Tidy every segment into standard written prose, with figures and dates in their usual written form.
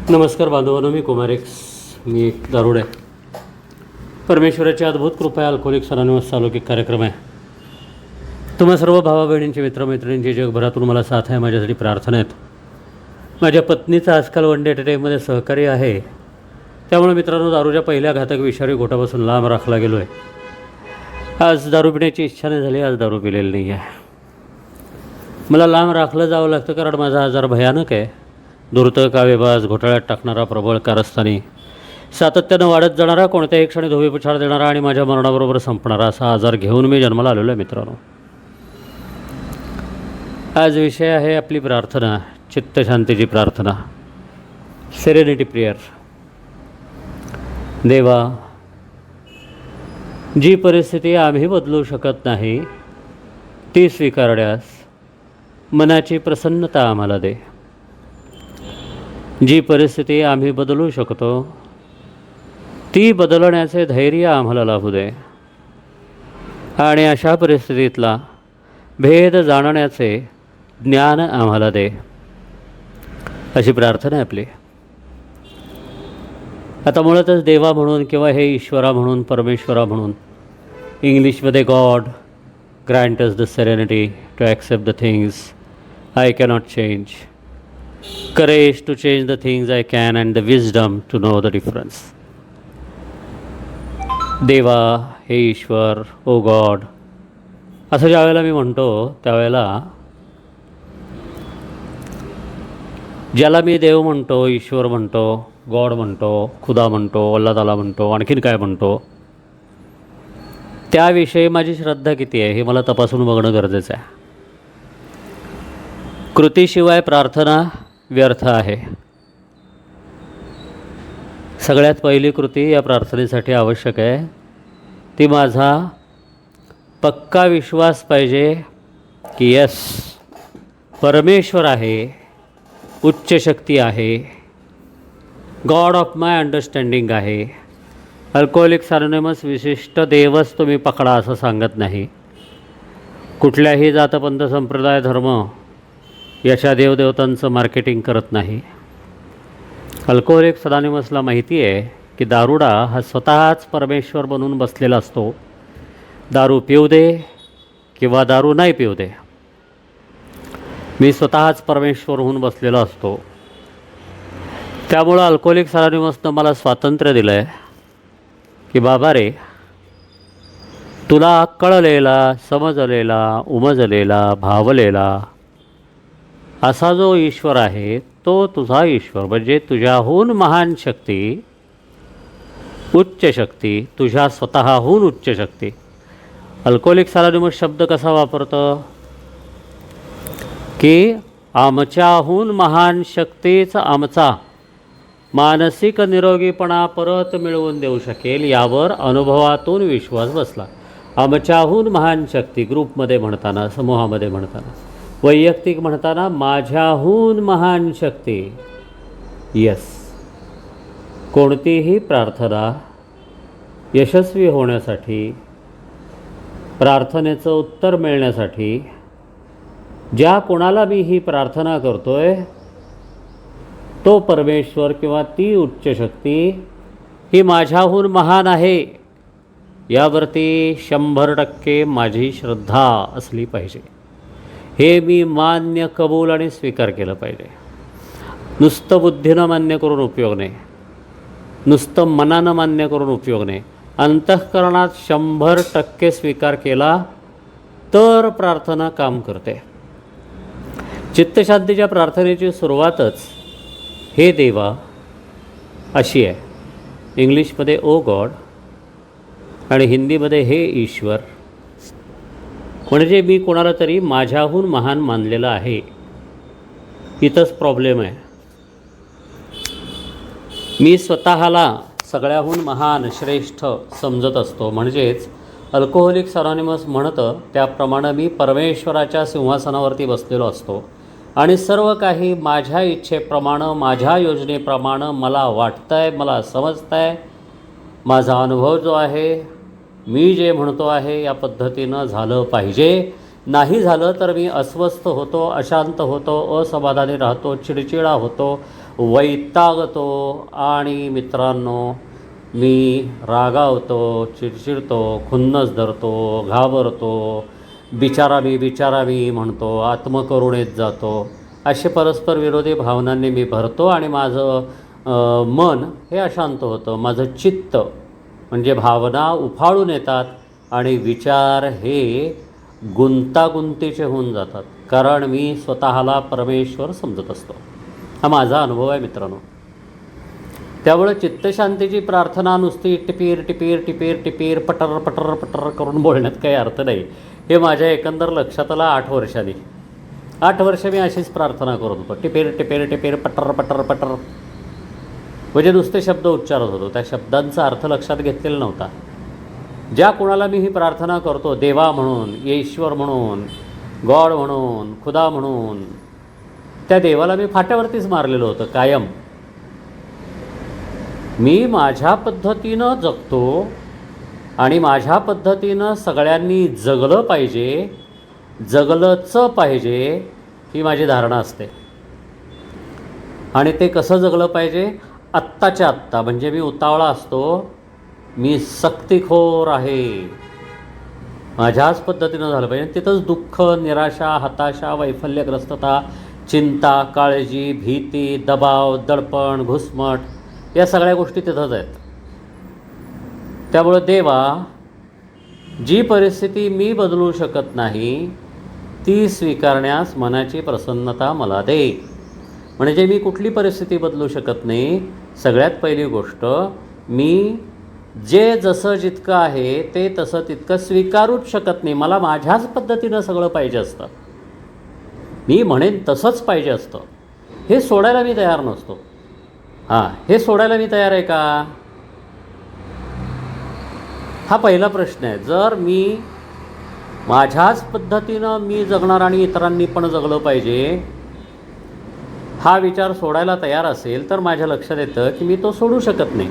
नमस्कार बांधवांनो, मी कुमार एक्स. मी एक दारुड आहे. परमेश्वराची अद्भुत कृपा आहे. अल्कोहोलिक्स अनोनिमस चालू एक कार्यक्रम आहे. तुम्हा सर्व भावा बहिणींचे, मित्रमैत्रिणींची जगभरातून मला साथ आहे. माझ्यासाठी प्रार्थना आहेत. माझ्या पत्नीचं आजकाल वन डे मध्ये सहकार्य आहे. त्यामुळे मित्रांनो, दारूच्या पहिल्या घातक विषारी घोटापासून लांब राखला गेलो आहे. आज दारू पिण्याची इच्छा नाही झाली. आज दारू पिलेली नाही आहे. मला लांब राखलं जावं लागतं कारण माझा आजार भयानक आहे. धूर्त, कावेबाज, घोटाळ्यात टाकणारा, प्रबळ कारस्थानी, सातत्यानं वाढत जाणारा, कोणत्याही क्षणी धोबीपछाड देणारा आणि माझ्या मरणाबरोबर संपणारा असा आजार घेऊन मी जन्माला आलेलो आहे. मित्रांनो, आज विषय आहे आपली प्रार्थना, चित्तशांतीची प्रार्थना, सेरेनिटी प्रेयर. देवा, जी परिस्थिती आम्ही बदलू शकत नाही ती स्वीकारण्यास मनाची प्रसन्नता आम्हाला दे. जी परिस्थिती आम्ही बदलू शकतो ती बदलण्याचे धैर्य आम्हाला लाभू दे. आणि अशा परिस्थितीतला भेद जाणण्याचे ज्ञान आम्हाला दे, अशी प्रार्थना आहे आपली. आता मुळातच देवा म्हणून किंवा हे ईश्वरा म्हणून, परमेश्वरा म्हणून, इंग्लिशमध्ये God grant us the serenity to accept the things I cannot change, courage to change the things I can, and the wisdom to know the difference. देवा, हे ईश्वर, ओ गॉड, असं ज्या वेळेला मी म्हणतो त्यावेळेला ज्याला मी देव म्हणतो, ईश्वर म्हणतो, गॉड म्हणतो, खुदा म्हणतो, अल्लाह ताला म्हणतो, आणखीन काय म्हणतो, त्याविषयी माझी श्रद्धा किती आहे हे मला तपासून बघणं गरजेचं आहे. कृतीशिवाय प्रार्थना व्यर्थ आहे. सगळ्यात पहिली कृती या प्रार्थनेसाठी आवश्यक आहे ती माझा पक्का विश्वास पाहिजे की यस, परमेश्वर आहे, उच्च शक्ती आहे, गॉड ऑफ माय अंडरस्टँडिंग आहे. अल्कोहोलिक्स अनोनिमस विशिष्ट देवच तुम्ही पकडा असं सांगत नाही. कुठल्याही जातपंथ, संप्रदाय, धर्म याच्या देवदेवतांचं मार्केटिंग करत नाही. अल्कोहोलिक्स अनोनिमसला माहिती आहे की दारुडा हा स्वतःच परमेश्वर बनून बसलेला असतो. दारू पिऊ दे किंवा दारू नाही पिऊ दे, मी स्वतःच परमेश्वर होऊन बसलेला असतो. त्यामुळं अल्कोहोलिक्स अनोनिमसनं मला स्वातंत्र्य दिलं आहे की बाबा रे, तुला कळलेला, समजलेला, उमजलेला, भावलेला असा जो ईश्वर आहे तो तुझा ईश्वर, म्हणजे तुझ्याहून महान शक्ती, उच्च शक्ती, तुझ्या स्वतःहून उच्च शक्ती. अल्कोहोलिक्स अनोनिमस शब्द कसा वापरतो की आमच्याहून महान शक्तीच आमचा मानसिक निरोगीपणा परत मिळवून देऊ शकेल, यावर अनुभवातून विश्वास बसला. आमच्याहून महान शक्ती, ग्रुपमध्ये म्हणताना, समूहामध्ये म्हणताना, वैयक्तिक म्हणताना माझ्याहून महान शक्ती. यस, कोणतीही प्रार्थना यशस्वी होण्यासाठी, प्रार्थनेचं उत्तर मिळण्यासाठी, ज्या कोणाला मी ही प्रार्थना करतोय तो परमेश्वर किंवा ती उच्च शक्ती ही माझ्याहून महान आहे, यावरती 100% माझी श्रद्धा असली पाहिजे. हे मी मान्य, कबूल आणि स्वीकार केलं पाहिजे. नुसतं बुद्धीनं मान्य करून उपयोग नाही, नुसतं मनानं मान्य करून उपयोग नाही. अंतःकरणात 100% स्वीकार केला तर प्रार्थना काम करते. चित्तशांतीच्या प्रार्थनेची सुरुवातच हे देवा अशी आहे. इंग्लिशमध्ये ओ गॉड आणि हिंदीमध्ये हे ईश्वर. म्हणजे मी कोणाला तरी माझ्याहून महान मानलेलं आहे. इथंच प्रॉब्लेम आहे. मी स्वतःला सगळ्याहून महान, श्रेष्ठ समजत असतो. म्हणजेच अल्कोहोलिक्स अनोनिमस म्हणतं त्याप्रमाणे मी परमेश्वराच्या सिंहासनावरती बसलेलो असतो आणि सर्व काही माझ्या इच्छेप्रमाणे, माझ्या योजनेप्रमाणे मला वाटतं आहे, मला समजतं आहे. माझा अनुभव जो आहे, मी जे म्हणतो आहे या पद्धतीनं झालं पाहिजे. नाही झालं तर मी अस्वस्थ होतो, अशांत होतो, असमाधानी राहतो, चिडचिडा होतो, वैतागतो आणि मित्रांनो मी रागावतो, चिडचिडतो, खुन्नस धरतो, घाबरतो, बिचारा मी म्हणतो, आत्मकरुणेत जातो. असे परस्पर विरोधी भावनांनी मी भरतो आणि माझं मन हे अशांत होतं. माझं चित्त म्हणजे भावना उफाळून येतात आणि विचार हे गुंतागुंतीचे होऊन जातात, कारण मी स्वतःला परमेश्वर समजत असतो. हा माझा अनुभव आहे मित्रांनो. त्यामुळे चित्तशांतीची प्रार्थना नुसती टिपीर टिपीर टिपीर टिपीर पटर पटर पटर करून बोलण्यात काही अर्थ नाही. हे माझ्या एकंदर लक्षात आलं 8 वर्षांनी. 8 वर्ष मी अशीच प्रार्थना करत होतो, टिपीर टिपीर टिपीर पटर पटर पटर, म्हणजे नुसते शब्द उच्चारत होतो. त्या शब्दांचा अर्थ लक्षात घेतलेला नव्हता. ज्या कोणाला मी ही प्रार्थना करतो, देवा म्हणून, ईश्वर म्हणून, गॉड म्हणून, खुदा म्हणून, त्या देवाला मी फाट्यावरतीच मारलेलं होतं कायम. मी माझ्या पद्धतीनं जगतो आणि माझ्या पद्धतीनं सगळ्यांनी जगलं पाहिजे, जगलंच पाहिजे ही माझी धारणा असते. आणि ते कसं जगलं पाहिजे? आत्ताच्या आत्ता. म्हणजे मी उतावळा असतो, मी सक्तीखोर आहे, माझ्याच पद्धतीनं झालं पाहिजे. तिथंच दुःख, निराशा, हताशा, वैफल्यग्रस्तता, चिंता, काळजी, भीती, दबाव, दडपण, घुसमट या सगळ्या गोष्टी तिथंच आहेत. त्यामुळं देवा, जी परिस्थिती मी बदलू शकत नाही ती स्वीकारण्यास मनाची प्रसन्नता मला दे. म्हणजे मी कुठली परिस्थिती बदलू शकत नाही. सगळ्यात पहिली गोष्ट, मी जे जसं जितकं आहे ते तसं तितकं स्वीकारूच शकत नाही. मला माझ्याच पद्धतीनं सगळं पाहिजे असतं, मी म्हणेन तसंच पाहिजे असतं. हे सोडायला मी तयार नसतो. हे सोडायला मी तयार आहे का? हा पहिला प्रश्न आहे. जर मी माझ्याच पद्धतीनं मी जगणार आणि इतरांनी पण जगलं पाहिजे हा विचार सोडायला तयार असेल तर माझ्या लक्षात येतं की मी तो सोडू शकत नाही.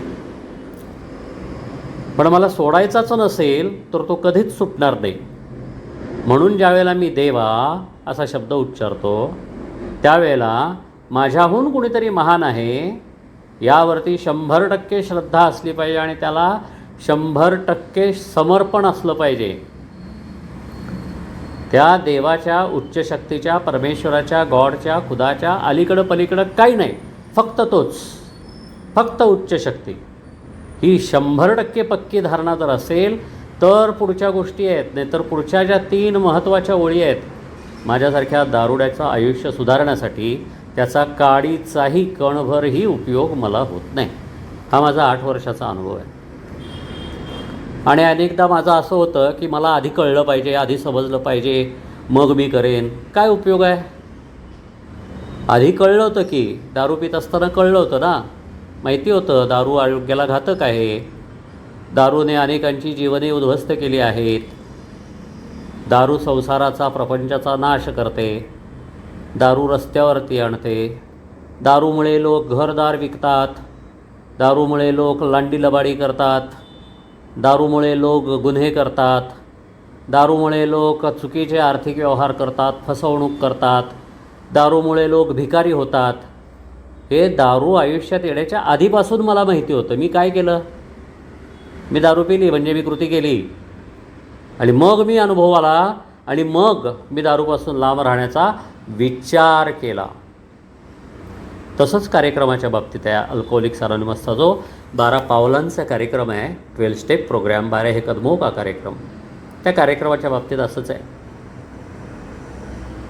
पण मला सोडायचाच नसेल तर तो कधीच सुटणार नाही. म्हणून ज्यावेळेला मी देवा असा शब्द उच्चारतो त्यावेळेला माझ्याहून कुणीतरी महान आहे यावरती 100% श्रद्धा असली पाहिजे आणि त्याला 100% समर्पण असलं पाहिजे. त्या देवाच्या, उच्च शक्तीच्या, परमेश्वराच्या, गॉडच्या, खुदाच्या अलीकडं पलीकडं काही नाही, फक्त तोच, फक्त उच्च शक्ती. ही 100% पक्की धारणा जर असेल तर पुढच्या गोष्टी आहेत. नाही तर पुढच्या ज्या 3 महत्त्वाच्या ओळी आहेत माझ्यासारख्या दारुड्याचं आयुष्य सुधारण्यासाठी, त्याचा काडीचाही कणभरही उपयोग मला होत नाही. हा माझा 8 वर्षाचा अनुभव आहे. आणि अनेकदा माझं असं होतं की मला आधी कळलं पाहिजे, आधी समजलं पाहिजे, मग मी करेन. काय उपयोग आहे? आधी कळलं होतं की, दारू पित असताना कळलं होतं ना, माहिती होतं दारू आरोग्याला घातक आहे, दारूने अनेकांची जीवने उद्ध्वस्त केली आहेत, दारू संसाराचा, प्रपंचाचा नाश करते, दारू रस्त्यावरती आणते, दारूमुळे लोक घरदार विकतात, दारूमुळे लोक लांडीलबाडी करतात, दारूमुळे लोक गुन्हे करतात, दारूमुळे लोक चुकीचे आर्थिक व्यवहार करतात, फसवणूक करतात, दारूमुळे लोक भिकारी होतात. हे दारू आयुष्यात येण्याच्या आधीपासून मला माहिती होतं. मी काय केलं? मी दारू पिली म्हणजे मी कृती केली आणि मग मी अनुभव आला आणि मग मी दारूपासून लांब राहण्याचा विचार केला. तसंच कार्यक्रमाच्या बाबतीत आहे. अल्कोहोलिक्स अनोनिमसचा जो 12 पावलांचा कार्यक्रम आहे, 12 स्टेप प्रोग्राम, 12 कदमों का कार्यक्रम, त्या कार्यक्रमाच्या बाबतीत असंच आहे.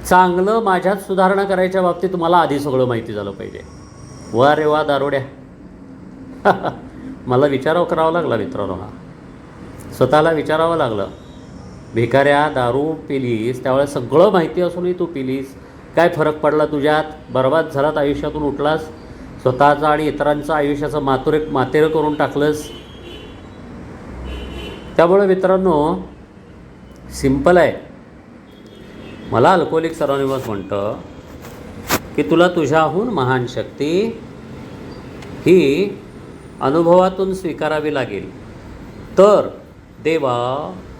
चांगलं माझ्यात सुधारणा करायच्या बाबतीत मला आधी सगळं माहिती झालं पाहिजे. वा रे वा दारुड्या. मला विचारावं करावा लागला मित्रांनो. स्वतःला विचारावं लागलं. भिकाऱ्या, दारू पिलीस त्यावेळेस सगळं माहिती असूनही तू पिलीस, काय फरक पडला तुझ्यात? बर्बाद झालात, आयुष्यातून उठलास, स्वतःचं आणि इतरांचं आयुष्याचं मातेरं करून टाकलंस. त्यामुळे मित्रांनो सिंपल आहे. मला अल्कोहोलिक्स अनोनिमस म्हणतं की तुला तुझ्याहून महान शक्ती ही अनुभवातून स्वीकारावी लागेल, तर देवा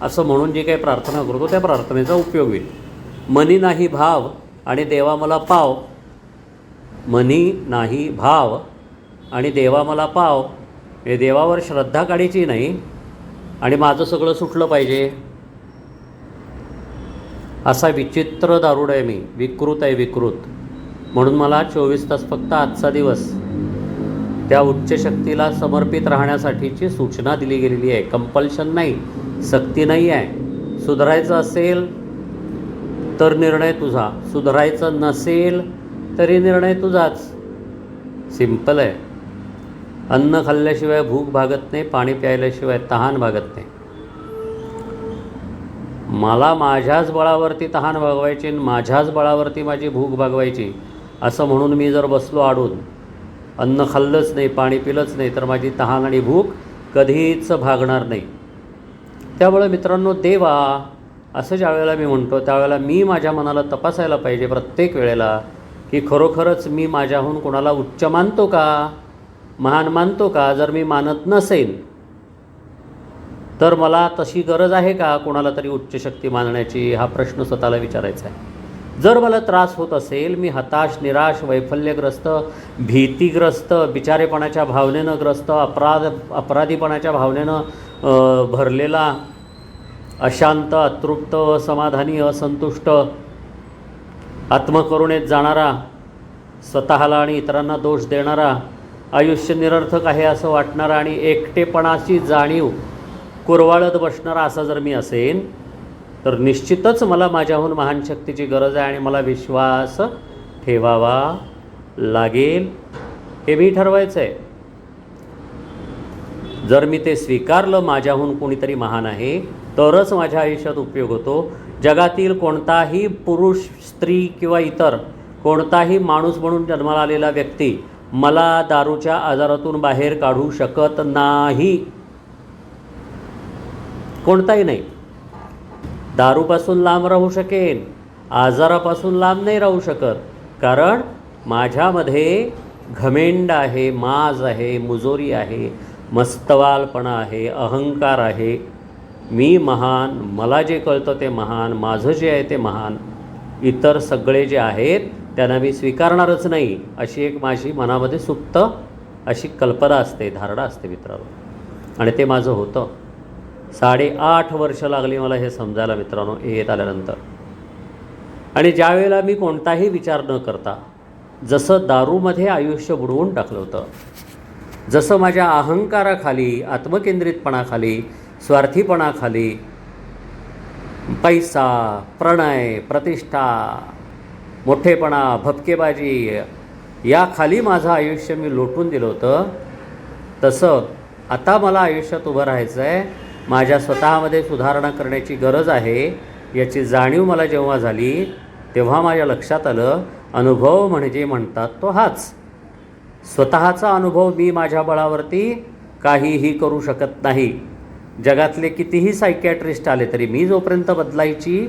असं म्हणून जी काही प्रार्थना करतो त्या प्रार्थनेचा उपयोग होईल. मनी नाही भाव आणि देवा मला पाव, मनी नाही भाव आणि देवा मला पाव. हे देवावर श्रद्धा काढायची नाही आणि माझं सगळं सुटलं पाहिजे. असा विचित्र दारुड आहे मी, विकृत आहे विकृत. म्हणून मला 24 तास फक्त आजचा दिवस त्या उच्च शक्तीला समर्पित राहण्यासाठीची सूचना दिली गेलेली आहे. कंपल्शन नाही, सक्ती नाही आहे. सुधारायचं असेल तर निर्णय तुझा, सुधारायचं नसेल तरी निर्णय तुझाच. सिंपल आहे. अन्न खाल्ल्याशिवाय भूक भागत नाही, पाणी प्यायल्याशिवाय तहान भागत नाही. मला माझ्याच बळावरती तहान भागवायची आणि माझ्याच बळावरती माझी भूक भागवायची असं म्हणून मी जर बसलो आडून, अन्न खाल्लंच नाही, पाणी पिलंच नाही, तर माझी तहान आणि भूक कधीच भागणार नाही. त्यामुळे मित्रांनो, देवा असं ज्या वेळेला मी म्हणतो त्यावेळेला मी माझ्या मनाला तपासायला पाहिजे प्रत्येक वेळेला की खरोखरच मी माझ्याहून कोणाला उच्च मानतो का, महान मानतो का. जर मी मानत नसेन तर मला तशी गरज आहे का कोणाला तरी उच्च शक्ती मानण्याची, हा प्रश्न स्वतःला विचारायचा आहे. जर मला त्रास होत असेल, मी हताश, निराश, वैफल्यग्रस्त, भीतीग्रस्त, बिचारेपणाच्या भावनेनं ग्रस्त, अपराधीपणाच्या भावनेनं भरलेला, अशांत, अतृप्त, असमाधानी, असंतुष्ट, आत्मकरुणेत जाणारा, स्वतःला आणि इतरांना दोष देणारा, आयुष्य निरर्थक आहे असं वाटणारा आणि एकटेपणाची जाणीव कुरवाळत बसणारा असा जर मी असेन तर निश्चितच मला माझ्याहून महान शक्तीची गरज आहे आणि मला विश्वास ठेवावा लागेल. हे मी ठरवायचं आहे. जर मी ते स्वीकारलं, माझ्याहून कोणीतरी महान आहे, तरच माझ्या आयुष्यात उपयोग होतो. जगातील कोणताही पुरुष, स्त्री किंवा इतर कोणताही माणूस म्हणून जन्माला आलेला व्यक्ती मला दारूच्या आजारातून बाहेर काढू शकत नाही. कोणताही नाही. दारूपासून लांब राहू शकेन, आजारापासून लांब नाही राहू शकत. कारण माझ्यामध्ये घमेंड आहे, माज आहे, मुजोरी आहे, मस्तवालपणा आहे, अहंकार आहे. मी महान, मला जे कळतं ते महान, माझं जे आहे ते महान, इतर सगळे जे आहेत त्यांना मी स्वीकारणारच नाही, अशी एक माझी मनामध्ये सुप्त अशी कल्पना असते, धारणा असते मित्रांनो. आणि ते माझं होतं. 8.5 वर्ष लागली मला हे समजायला मित्रांनो, येत आल्यानंतर. आणि ज्या वेळेला मी कोणताही विचार न करता, जसं दारूमध्ये आयुष्य बुडवून टाकलं होतं, जसं माझ्या अहंकाराखाली, आत्मकेंद्रितपणाखाली, स्वार्थीपणाखाली, पैसा, प्रणय, प्रतिष्ठा, मोठेपणा, भपकेबाजी याखाली माझं आयुष्य मी लोटून दिलं होतं, तसं आता मला आयुष्यात उभं राहायचं आहे. माझ्या स्वतःमध्ये सुधारणा करण्याची गरज आहे याची जाणीव मला जेव्हा झाली तेव्हा माझ्या लक्षात आलं, अनुभव म्हणजे म्हणतात तो हाच. स्वतःचा अनुभव मी माझ्या बळावरती काहीही करू शकत नाही. जगातले कितीही सायकॅट्रिस्ट आले तरी मी जोपर्यंत बदलायची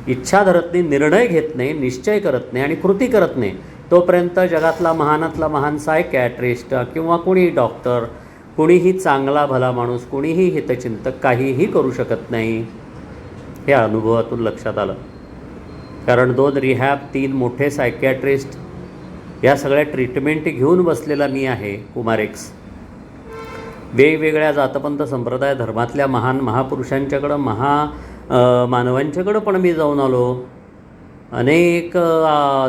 इच्छा धरत नाही, निर्णय घेत नाही, निश्चय करत नाही आणि कृती करत नाही, तोपर्यंत जगातला महानातला महान सायकॅट्रिस्ट किंवा कोणी डॉक्टर, कुणीही चांगला भला माणूस, कुणीही हितचिंतक काहीही करू शकत नाही. हे अनुभवातून लक्षात आलं. कारण 2 रिहॅब, 3 मोठे सायकॅट्रिस्ट, या सगळ्या ट्रीटमेंट घेऊन बसलेला मी आहे. कुमारेक्स वेगवेगळ्या जातपंथ संप्रदाय धर्मातल्या महान महापुरुषांच्याकडं, मानवांच्याकडं पण मी जाऊन आलो. अनेक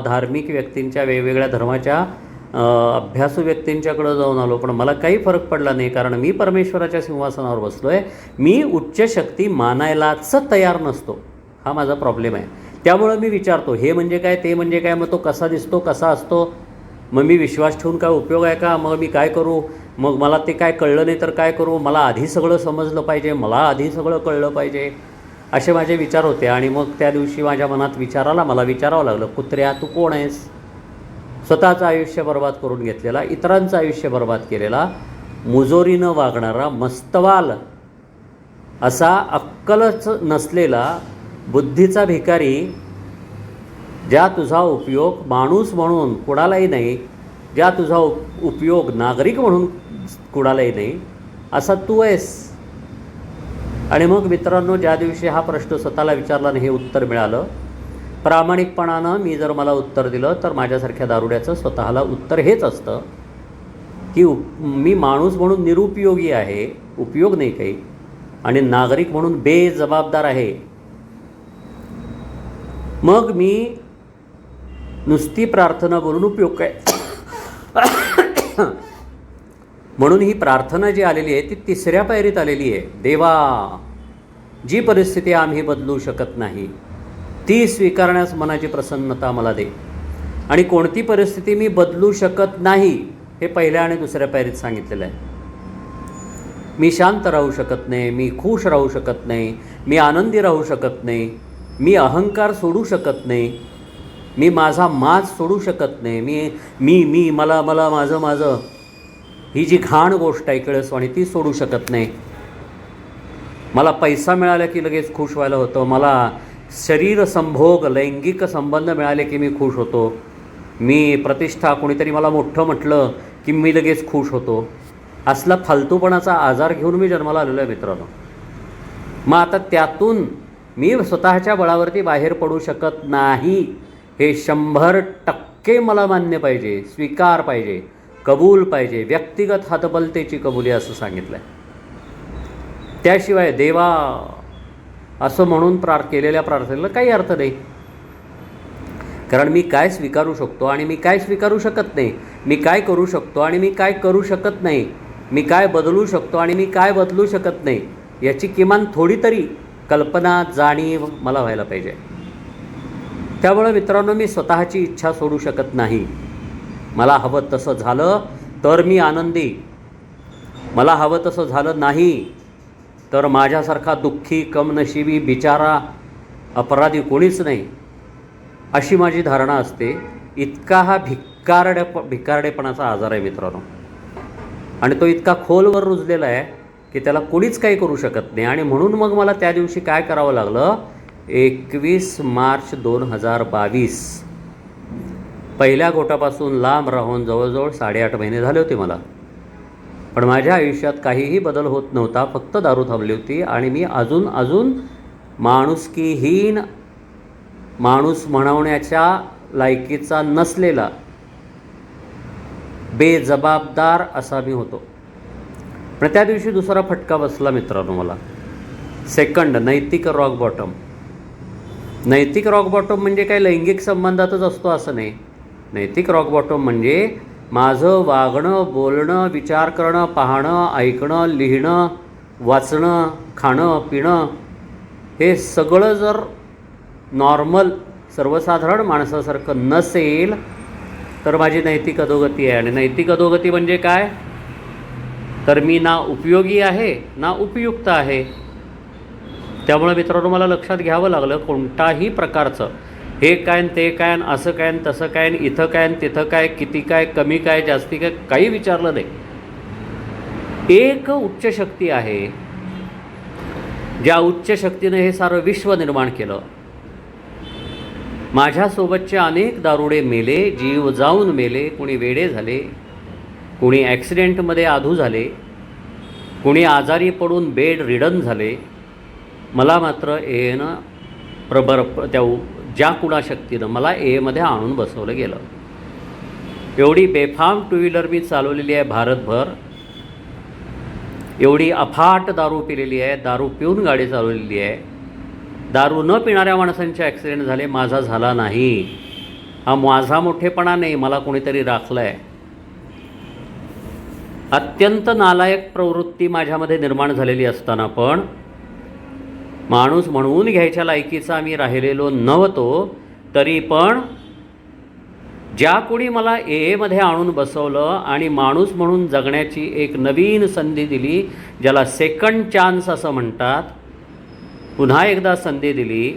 धार्मिक व्यक्तींच्या, वेगवेगळ्या धर्माच्या अभ्यासू व्यक्तींच्याकडं जाऊन आलो, पण मला काही फरक पडला नाही. कारण मी परमेश्वराच्या सिंहासनावर बसलो आहे. मी उच्च शक्ती मानायलाच तयार नसतो. हा माझा प्रॉब्लेम आहे. त्यामुळं मी विचारतो, हे म्हणजे काय, ते म्हणजे काय, मग तो कसा दिसतो, कसा असतो, मग मी विश्वास ठेवून काय उपयोग आहे का, मग मी काय करू, मग मला ते काय कळलं नाही तर काय करू, मला आधी सगळं समजलं पाहिजे, मला आधी सगळं कळलं पाहिजे, असे माझे विचार होते. आणि मग त्या दिवशी माझ्या मनात विचार आला, मला विचारावं लागलं, कुत्र्या तू कोण आहेस? स्वतःचं आयुष्य बर्बाद करून घेतलेला, इतरांचं आयुष्य बर्बाद केलेला, मुजोरीनं वागणारा, मस्तवाल असा, अक्कलच नसलेला, बुद्धीचा भिकारी, ज्या तुझा उपयोग माणूस म्हणून कुणालाही नाही, ज्या तुझा उपयोग नागरिक म्हणून कुणालाही नाही, असा तू आहेस. आणि मग मित्रांनो, ज्या दिवशी हा प्रश्न स्वतःला विचारला आणि हे उत्तर मिळालं, प्रामाणिकपणानं मी जर मला उत्तर दिलं तर माझ्यासारख्या दारुड्याचं स्वतःला उत्तर हेच असतं की मी माणूस म्हणून निरुपयोगी आहे, उपयोग नाही काही, आणि नागरिक म्हणून बेजबाबदार आहे. मग मी नुसती प्रार्थना बोलून उपयोग काय? म्हणून ही प्रार्थना जी आलेली आहे ती तिसऱ्या पायरीत आलेली आहे. देवा, जी परिस्थिती आम्ही बदलू शकत नाही ती स्वीकारण्यास मनाची प्रसन्नता मला दे. आणि कोणती परिस्थिती मी बदलू शकत नाही हे पहिल्या आणि दुसऱ्या पायरीत सांगितलेलं आहे. मी शांत राहू शकत नाही, मी खुश राहू शकत नाही, मी आनंदी राहू शकत नाही, मी अहंकार सोडू शकत नाही, मी माझा माज सोडू शकत नाही, मी मी मी मला मला माझं माझं ही जी घाण गोष्ट आहे किळसवाणी ती सोडू शकत नाही. मला पैसा मिळाला की लगेच खुश व्हायला होतं, मला शरीर संभोग लैंगिक संबंध मिळाले की मी खुश होतो, मी प्रतिष्ठा कोणीतरी मला मोठं म्हटलं की मी लगेच खुश होतो. असला फालतूपणाचा आजार घेऊन मी जन्माला आलेलो आहे मित्रांनो. मग आता त्यातून मी स्वतःच्या बळावरती बाहेर पडू शकत नाही हे 100% मला मान्य पाहिजे, स्वीकार पाहिजे, कबूल पाहिजे. व्यक्तिगत हतबलतेची कबुली असं सांगितलं आहे. त्याशिवाय देवा असं म्हणून केलेल्या प्रार्थनेला काही अर्थ नाही. कारण मी काय स्वीकारू शकतो आणि मी काय स्वीकारू शकत नाही, मी काय करू शकतो आणि मी काय करू शकत नाही, मी काय बदलू शकतो आणि मी काय बदलू शकत नाही, याची किमान थोडी तरी कल्पना जाणीव मला व्हायला पाहिजे. त्यामुळे मित्रांनो, मी स्वतःची इच्छा सोडू शकत नाही. मला हवं तसं झालं तर मी आनंदी, मला हवं तसं झालं नाही तर माझ्यासारखा दुःखी, कमनशिबी, बिचारा, अपराधी कोणीच नाही, अशी माझी धारणा असते. इतका हा भिकारडेपणाचा आजार आहे मित्रांनो. आणि तो इतका खोलवर रुजलेला आहे की त्याला कोणीच काही करू शकत नाही. आणि म्हणून मग मला त्या दिवशी काय करावं लागलं, 21 मार्च 2022 पहिल्या घोटापासून लांब राहून जवळजवळ 8.5 महिने झाले होते मला. पण माझ्या आयुष्यात काहीही बदल होत नव्हता, फक्त दारू थांबली होती. आणि मी अजून माणुसकीहीन, माणूस म्हणवण्याच्या लायकीचा नसलेला, बेजबाबदार असा मी होतो. पण त्या दिवशी दुसरा फटका बसला मित्रांनो मला. सेकंड, नैतिक रॉक बॉटम. नैतिक रॉक बॉटम म्हणजे काय लैंगिक संबंधातच असतो असं नाही. नैतिक रॉक बॉटम म्हणजे माझं वागणं, बोलणं, विचार करणं, पाहणं, ऐकणं, लिहिणं, वाचणं, खाणं, पिणं हे सगळं जर नॉर्मल सर्वसाधारण माणसासारखं नसेल तर माझी नैतिक अधोगती आहे. आणि नैतिक अधोगती म्हणजे काय, तर मी ना उपयोगी आहे ना उपयुक्त आहे. त्यामुळे मित्रांनो, मला लक्षात घ्यावं लागलं कोणताही प्रकारचं हे काय न ते काय न असं काय न तसं काय न इथं काय न तिथं काय, किती काय, कमी काय, जास्ती काय, काही विचारलं नाही. एक उच्च शक्ती आहे, ज्या उच्च शक्तीनं हे सारं विश्व निर्माण केलं. माझ्यासोबतचे अनेक दारुडे मेले, जीव जाऊन मेले, कुणी वेडे झाले, कुणी ॲक्सिडेंटमध्ये आधू झाले, कुणी आजारी पडून बेड रिडन झाले. मला मात्र एनं त्या ज्या कुणाशक्तीनं मला एमध्ये आणून बसवलं गेलं. एवढी बेफाम टू व्हीलर मी चालवलेली आहे भारतभर, एवढी अफाट दारू पिलेली आहे, दारू पिऊन गाडी चालवलेली आहे. दारू न पिणाऱ्या माणसांचे ॲक्सिडेंट झाले, माझा झाला नाही. हा माझा मोठेपणा नाही, मला कोणीतरी राखलं आहे. अत्यंत नालायक प्रवृत्ती माझ्यामध्ये निर्माण झालेली असताना पण माणूस म्हणून घ्यायच्या लायकीचा मी राहिलेलो नव्हतो. तरी पण ज्या कोणी मला एमध्ये आणून बसवलं आणि माणूस म्हणून जगण्याची एक नवीन संधी दिली, ज्याला सेकंड चान्स असं म्हणतात, पुन्हा एकदा संधी दिली,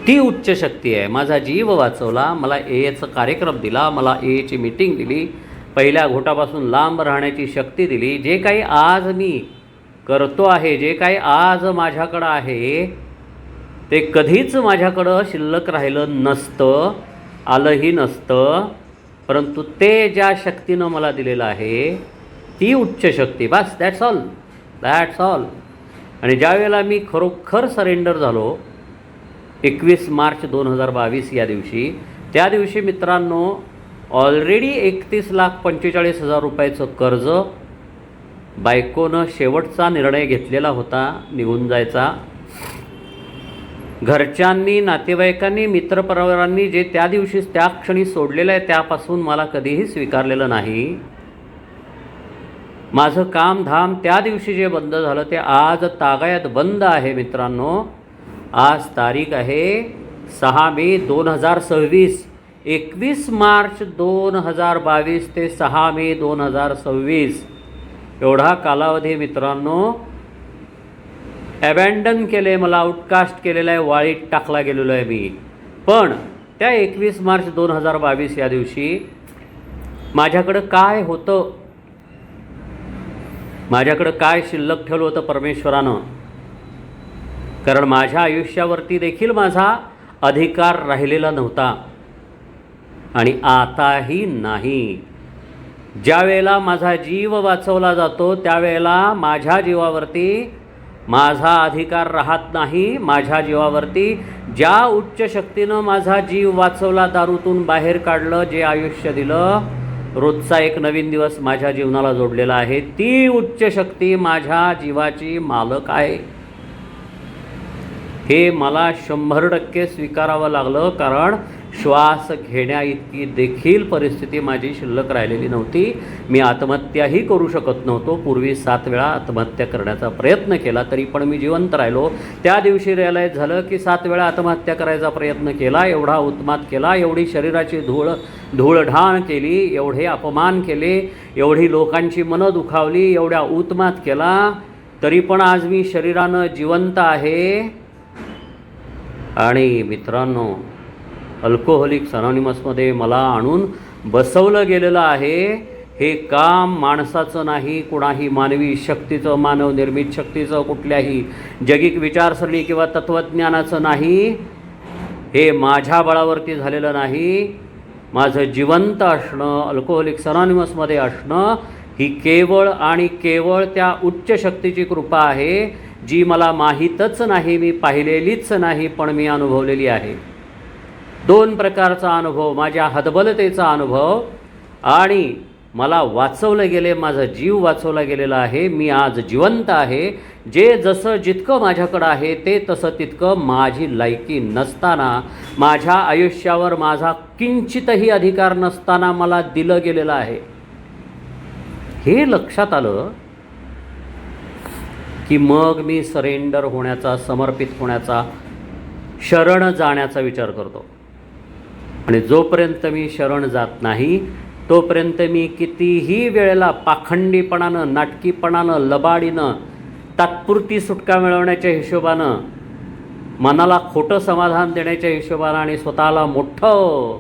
ती उच्च शक्ती आहे. माझा जीव वाचवला, मला एचा कार्यक्रम दिला, मला एची मीटिंग दिली, पहिल्या घोटापासून लांब राहण्याची शक्ती दिली. जे काही आज मी करतो आहे, जे काही आज माझ्याकडं आहे, ते कधीच माझ्याकडं शिल्लक राहिलं नसतं, आलंही नसतं. परंतु ते ज्या शक्तीनं मला दिलेलं आहे ती उच्च शक्ती, बस, दॅट्स ऑल. आणि ज्या वेळेला मी खरोखर सरेंडर झालो, 21 मार्च 2022 या दिवशी, त्या दिवशी मित्रांनो ऑलरेडी 31,45,000 रुपयाचं कर्ज, बायकोनं शेवटचा निर्णय घेतलेला होता निघून जायचा. घरच्यांनी, नातेवाईकांनी, मित्रपरिवारांनी जे त्या दिवशी त्या क्षणी सोडलेलं आहे त्यापासून मला कधीही स्वीकारलेलं नाही. माझं कामधाम त्या दिवशी जे बंद झालं ते आज तागायत बंद आहे मित्रांनो. आज तारीख आहे 6 मे 2026. 21 मार्च 2022 ते 6 मे 2026 एवढा कालावधी मित्रांनो ॲबॅन्डन केले आहे, मला आउटकास्ट केलेलं आहे, वाळीत टाकला गेलेलो आहे मी. पण त्या 21 मार्च 2022 या दिवशी माझ्याकडं काय होतं, माझ्याकडं काय शिल्लक ठेवलं होतं परमेश्वरानं. कारण माझ्या आयुष्यावरती देखील माझा अधिकार राहिलेला नव्हता आणि आताही नाही. ज्या वेळेला माझा जीव वाचवला जातो त्यावेळेला माझ्या जीवावरती माझा अधिकार राहत नाही. माझ्या जीवावरती ज्या उच्च शक्तीनं माझा जीव वाचवला, दारूतून बाहेर काढलं, जे आयुष्य दिलं, रोजचा एक नवीन दिवस माझ्या जीवनाला जोडलेला आहे, ती उच्च शक्ती माझ्या जीवाची मालक आहे. हे मला 100% स्वीकारावं लागलं. कारण श्वास घेण्याइतकी देखील परिस्थिती माझी शिल्लक राहिलेली नव्हती. मी आत्महत्याही करू शकत नव्हतो. पूर्वी 7 वेळा आत्महत्या करण्याचा प्रयत्न केला तरी पण मी जिवंत राहिलो. त्या दिवशी रिअलाईज झालं की 7 वेळा आत्महत्या करायचा प्रयत्न केला, एवढा उत्मात केला, एवढी शरीराची धूळढाण केली, एवढे अपमान केले, एवढी लोकांची मनं दुखावली, एवढ्या उत्मात केला, तरी पण आज मी शरीरानं जिवंत आहे. आणि मित्रांनो अल्कोहोलिक्स अनॉनिमसमध्ये मला आणून बसवलं गेलेलं आहे. हे काम माणसाचं नाही, कुणाही मानवी शक्तीचं, मानवनिर्मित शक्तीचं, कुठल्याही जगिक विचारसरणी किंवा तत्त्वज्ञानाचं नाही. हे माझ्या बळावरती झालेलं नाही. माझं जिवंत असणं, अल्कोहोलिक्स अनॉनिमसमध्ये असणं ही केवळ आणि केवळ त्या उच्च शक्तीची कृपा आहे, जी मला माहीतच नाही, मी पाहिलेलीच नाही, पण मी अनुभवलेली आहे. 2 प्रकारचा अनुभव, माझ्या हतबलतेचा अनुभव आणि मला वाचवलं गेले, माझा जीव वाचवला गेलेला आहे. मी आज जिवंत आहे. जे जसं जितकं माझ्याकडं आहे ते तसं तितकं माझी लायकी नसताना, माझ्या आयुष्यावर माझा किंचितही अधिकार नसताना मला दिलं गेलेलं आहे. हे लक्षात आलं की मग मी सरेंडर होण्याचा, समर्पित होण्याचा, शरण जाण्याचा विचार करतो. आणि जोपर्यंत मी शरण जात नाही तोपर्यंत मी कितीही वेळेला पाखंडीपणानं, नाटकीपणानं, लबाडीनं, तात्पुरती सुटका मिळवण्याच्या हिशोबानं, मनाला खोटं समाधान देण्याच्या हिशोबानं आणि स्वतःला मोठं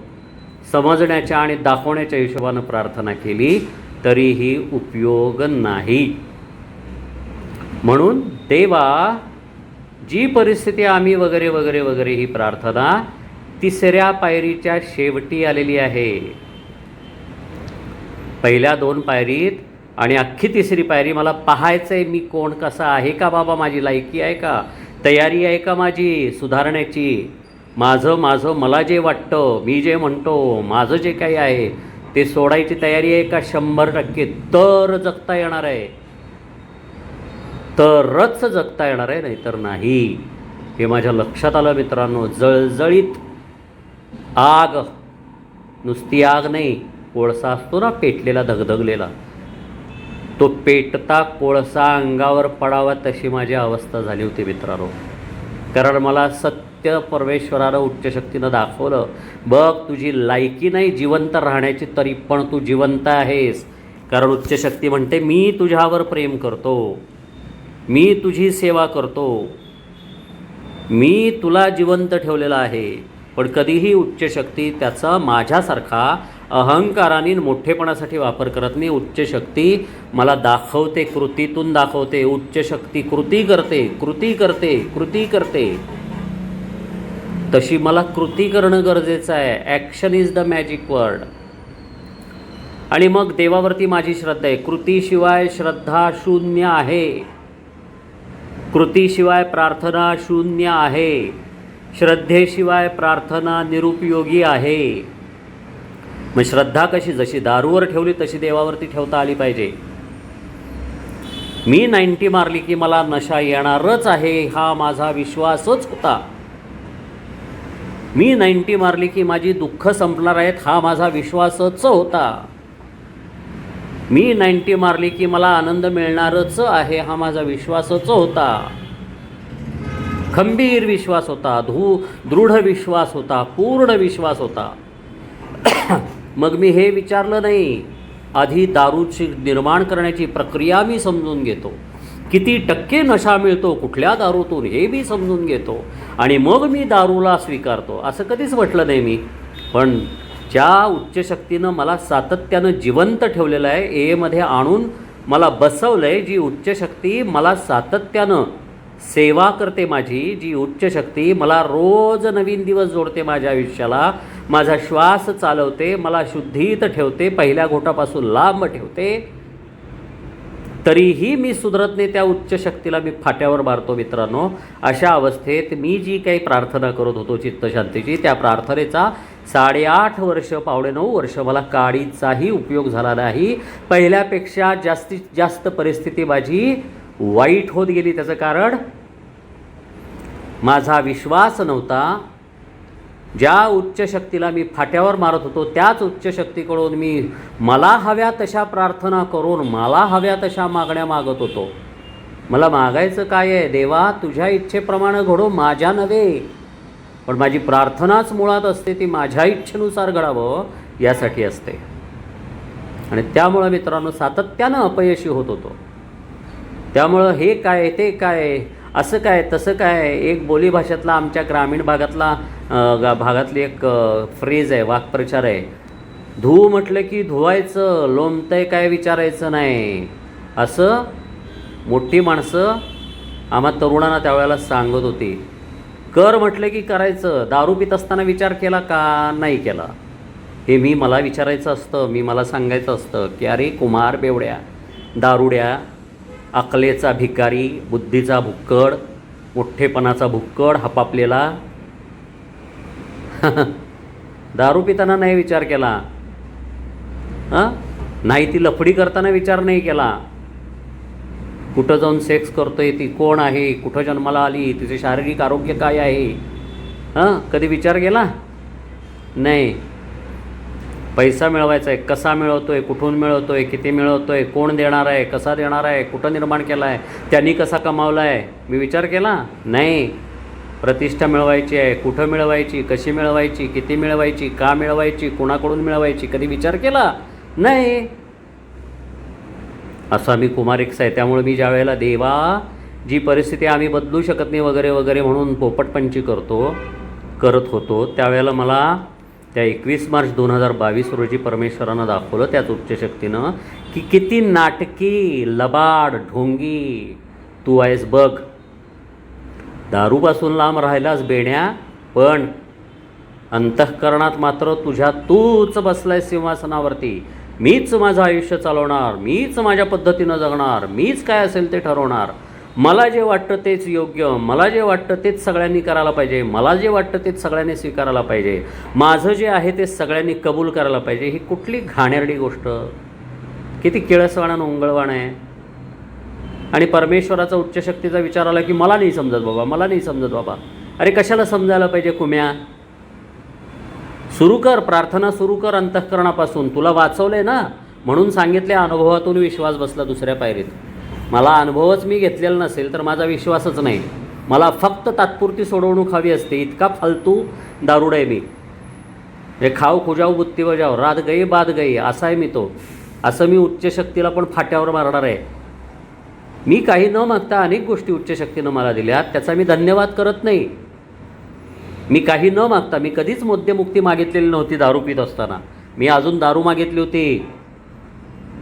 समजण्याच्या आणि दाखवण्याच्या हिशोबानं प्रार्थना केली तरीही उपयोग नाही. म्हणून देवा, जी परिस्थिती आम्ही वगैरे वगैरे वगैरे ही प्रार्थना 3ऱ्या पायरीच्या शेवटी आलेली आहे. पहिल्या 2 पायरीत आणि अख्खी 3री पायरी मला पाहायचं आहे, मी कोण, कसा आहे का बाबा, माझी लायकी आहे का, तयारी आहे का माझी सुधारण्याची, माझं मला जे वाटतं, मी जे म्हणतो, माझं जे काही आहे ते सोडायची तयारी आहे का 100%, तर जगता येणार आहे, तरच जगता येणार आहे, नाहीतर नाही. हे माझ्या लक्षात आलं मित्रांनो. जळजळीत आग, नुसती आग नाही, कोळसा असतो ना पेटलेला, धगधगलेला, तो पेटता कोळसा अंगावर पडावा तशी माझी अवस्था झाली होती मित्रांनो. कारण मला सत्य परमेश्वरानं, उच्च शक्तीनं दाखवलं, बघ तुझी लायकी नाही जिवंत राहण्याची, तरी पण तू जिवंत आहेस. कारण उच्च शक्ती म्हणते मी तुझ्यावर प्रेम करतो, मी तुझी सेवा करतो, मी तुला जिवंत ठेवलेला आहे. पण कधीही उच्च शक्ती त्याचा माझ्यासारखा अहंकाराने, मोठेपणासाठी वापर करत नाही. उच्च शक्ती मला दाखवते, कृतीतून दाखवते. उच्च शक्ती कृती करते, कृती करते, कृती करते. तशी मला कृती करणं गरजेचं आहे. Action is the magic word. आणि मग देवावरती माझी श्रद्धा आहे. कृतीशिवाय श्रद्धा शून्य आहे, कृतीशिवाय प्रार्थना शून्य आहे. श्रद्धेशिवाय प्रार्थना निरुपयोगी आहे. मग श्रद्धा कशी, जशी दारूवर ठेवली तशी देवावरती ठेवता आली पाहिजे. मी 90 मारली की मला नशा येणारच आहे हा माझा विश्वासच होता. मी 90 मारली की माझी दुःख संपणार आहेत हा माझा विश्वासच होता. मी 90 मारली की मला आनंद मिळणारच आहे हा माझा विश्वासच होता. खंबीर विश्वास होता, दृढ विश्वास होता, पूर्ण विश्वास होता. मग मी हे विचारलं नाही, आधी दारूची निर्माण करण्याची प्रक्रिया मी समजून घेतो, किती टक्के नशा मिळतो कुठल्या दारूतून हे मी समजून घेतो, आणि मग मी दारूला स्वीकारतो. असं कधीच म्हटलं नाही मी. पण ज्या उच्च शक्तीनं मला सातत्यानं जिवंत ठेवलेलं आहे, एमध्ये आणून मला बसवलं आहे, जी उच्च शक्ती मला सातत्यानं सेवा करते, माझी जी उच्च शक्ती मला रोज नवीन दिवस जोडते माझ्या आयुष्याला, माझा श्वास चालवते, मला शुद्धीत ठेवते, पहिल्या घोटापासून लांब ठेवते, तरीही मी सुधरत नाही. त्या उच्च शक्तीला मी फाट्यावर मारतो. मित्रांनो, अशा अवस्थेत मी जी काही प्रार्थना करत होतो चित्तशांतीची, त्या प्रार्थनेचा 8.5 वर्ष, 9.5 वर्ष मला काडीचाही उपयोग झाला नाही. पहिल्यापेक्षा जास्तीत जास्त परिस्थिती माझी वाईट होत गेली. त्याचं कारण माझा विश्वास नव्हता. ज्या उच्च शक्तीला मी फाट्यावर मारत होतो त्याच उच्च शक्तीकडून मी मला हव्या तशा प्रार्थना करून मला हव्या तशा मागण्या मागत होतो. मला मागायचं काय आहे, देवा तुझ्या इच्छेप्रमाणे घडो, माझ्या नव्हे. पण माझी प्रार्थनाच मुळात असते ती माझ्या इच्छेनुसार घडावं यासाठी असते. आणि त्यामुळं मित्रांनो सातत्यानं अपयशी होत होतो. त्यामुळं हे काय ते काय, असं काय तसं काय, एक बोलीभाषेतला आमच्या ग्रामीण भागातली एक फ्रेज आहे, वाक्प्रचार आहे, धू म्हटलं की धुवायचं, लोंबतंय काय विचारायचं नाही. असं मोठी माणसं आम्हा तरुणांना त्यावेळेला सांगत होती. कर म्हटलं की करायचं. दारू पित असताना विचार केला का नाही केला हे मला विचारायचं असतं. मला सांगायचं असतं की अरे कुमार बेवड्या, दारुड्या, अकलेचा भिकारी, बुद्धीचा भुक्कड, मोठेपणाचा भुक्कड हपापलेला, दारू पिताना नाही विचार केला, नाही ती लफडी करताना विचार नाही केला, कुठं जाऊन सेक्स करतोय, ती कोण आहे, कुठं जन्माला आली, तिचे शारीरिक आरोग्य काय आहे, कधी विचार केला नाही. पैसा मिळवायचा आहे, कसा मिळवतोय, कुठून मिळवतोय, किती मिळवतोय, कोण देणार आहे, कसा देणार आहे, कुठं निर्माण केला आहे, त्यांनी कसा कमावला आहे, मी विचार केला नाही. प्रतिष्ठा मिळवायची आहे, कुठं मिळवायची, कशी मिळवायची, किती मिळवायची, का मिळवायची, कुणाकडून मिळवायची, कधी विचार केला नाही. असा मी कुमारिक्स आहे. त्यामुळे मी ज्या वेळेला देवा जी परिस्थिती आम्ही बदलू शकत नाही वगैरे वगैरे म्हणून पोपटपंची करत होतो, त्यावेळेला मला त्या 21 मार्च 2022 रोजी परमेश्वरानं दाखवलं, त्याच उच्च शक्तीनं, की किती नाटकी, लबाड, ढोंगी तू आहेस बघ. दारूपासून लांब राहिलास बेण्या, पण अंतःकरणात मात्र तुझ्या तूच बसलाय सिंहासनावरती. मीच माझं आयुष्य चालवणार, मीच माझ्या पद्धतीनं जगणार, मीच काय असेल ते ठरवणार. मला जे वाटतं तेच योग्य, मला जे वाटतं तेच सगळ्यांनी करायला पाहिजे, मला जे वाटतं तेच सगळ्यांनी स्वीकारायला पाहिजे, माझं जे आहे ते सगळ्यांनी कबूल करायला पाहिजे. ही कुठली घाणेरडी गोष्ट, किती किळसवाणं उंगळवाण आहे. आणि परमेश्वराचा उच्च शक्तीचा विचार आला की मला नाही समजत बाबा, मला नाही समजत बाबा. अरे कशाला समजायला पाहिजे कुम्या, सुरू कर प्रार्थना, सुरू कर अंतःकरणापासून. तुला वाचवलं आहे ना म्हणून सांगितले, अनुभवातून विश्वास बसला दुसऱ्या पायरीत. मला अनुभवच मी घेतलेला नसेल तर माझा विश्वासच नाही. मला फक्त तात्पुरती सोडवणूक हवी असते, इतका फालतू दारुड आहे मी. हे खाऊ खुजाऊ बुत्ती बजाव, रात गई बाद गई, असा आहे मी तो. असं मी उच्च शक्तीला पण फाट्यावर मारणार आहे. मी काही न मागता अनेक गोष्टी उच्च शक्तीनं मला दिल्यात, त्याचा मी धन्यवाद करत नाही. मी काही न मागता, मी कधीच मद्यमुक्ती मागितलेली नव्हती दारू पित असताना. मी अजून दारू मागितली होती,